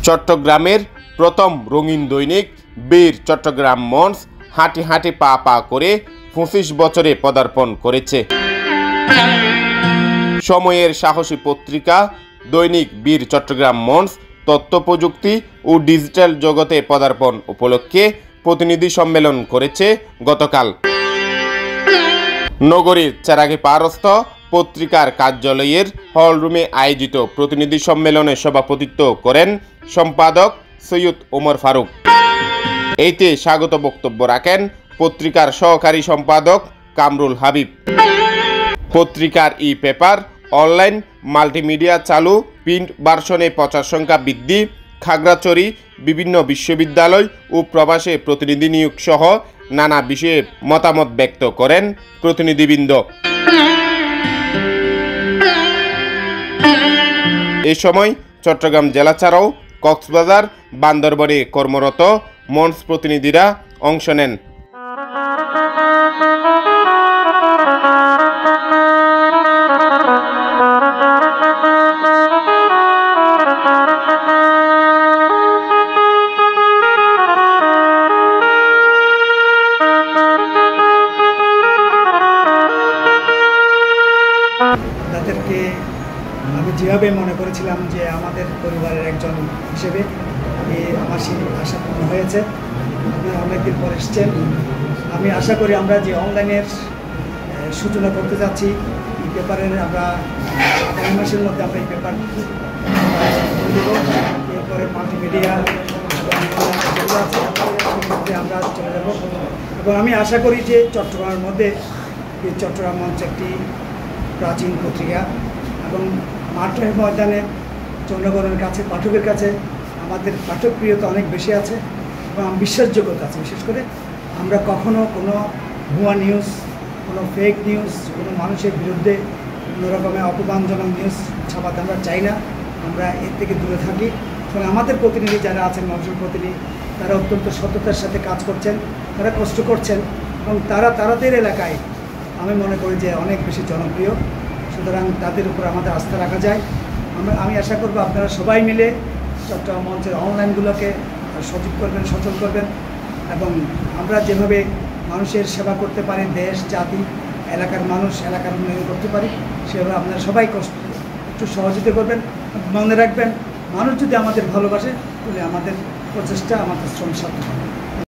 চট্টগ্রামের প্রথম রঙিন দৈনিক বীর চট্টগ্রাম মঞ্চ হাঁটি হাঁটি পা পা করে 25 বছরে পদার্পণ করেছে। সময়ের সাহসী পত্রিকা দৈনিক বীর চট্টগ্রাম মঞ্চ তথ্য প্রযুক্তি ও ডিজিটাল জগতে পদার্পণ উপলক্ষে প্রতিনিধি সম্মেলন করেছে গতকাল। নগরীর চেরাগি পারস্থ পত্রিকার কার্যালয়ের হলরুমে আয়োজিত প্রতিনিধি সম্মেলনে সভাপতিত্ব করেন সম্পাদক সৈয়দ ওমর ফারুক। এতে স্বাগত বক্তব্য রাখেন পত্রিকার সহকারী সম্পাদক কামরুল হাবিব। পত্রিকার ই পেপার, অনলাইন, মাল্টিমিডিয়া চালু, প্রিন্ট ভার্সনে প্রচার সংখ্যা বৃদ্ধি, খাগড়াছড়ি, বিভিন্ন বিশ্ববিদ্যালয় ও প্রবাসে প্রতিনিধি নিয়োগ সহ নানা বিষয়ে মতামত ব্যক্ত করেন প্রতিনিধিবৃন্দ। এ সময় চট্টগ্রাম জেলা ছাড়াও কক্সবাজার, বান্দরবনে কর্মরত মঞ্চ প্রতিনিধিরা অংশ নেন। তাদেরকে আমি যেভাবে মনে করেছিলাম যে আমাদের পরিবারের একজন হিসেবে আমার সেই আশা পূর্ণ হয়েছে। আপনারা অনেকদিন পর এসছেন। আমি আশা করি আমরা যে অনলাইনের সূচনা করতে যাচ্ছি, এই পেপারের আমরা আগামী মাসের মধ্যে আমরা এই পেপার দেব। এরপরে মাল্টিমিডিয়া আমরা চলে যাব এবং আমি আশা করি যে চট্টগ্রামের মধ্যে চট্টগ্রাম মঞ্চ একটি প্রাচীন পত্রিকা এবং মাঠের ময়দানে জনগণের কাছে, পাঠকের কাছে আমাদের পাঠকপ্রিয়তা অনেক বেশি আছে এবং বিশ্বাসযোগ্যতা আছে। বিশেষ করে আমরা কখনো কোনো ভুয়া নিউজ, কোনো ফেক নিউজ, কোনো মানুষের বিরুদ্ধে কোনো রকমের অপমানজনক নিউজ ছাপাতে আমরা চাই না। আমরা এর থেকে দূরে থাকি এবং আমাদের প্রতিনিধি যারা আছেন, মানুষের প্রতিনিধি, তারা অত্যন্ত সততার সাথে কাজ করছেন, তারা কষ্ট করছেন এবং তাদের এলাকায় আমি মনে করি যে অনেক বেশি জনপ্রিয়। সুতরাং তাদের উপর আমাদের আস্থা রাখা যায়। আমি আশা করব আপনারা সবাই মিলে চট্টগ্রাম মঞ্চের অনলাইনগুলোকে সজীব করবেন, সচল করবেন এবং আমরা যেভাবে মানুষের সেবা করতে পারি, দেশ, জাতি, এলাকার মানুষ, এলাকার উন্নয়ন করতে পারি, সেভাবে আপনারা সবাই একটু সহযোগিতা করবেন। মনে রাখবেন, মানুষ যদি আমাদের ভালোবাসে তাহলে আমাদের প্রচেষ্টা, আমাদের শ্রম সার্থক হবে।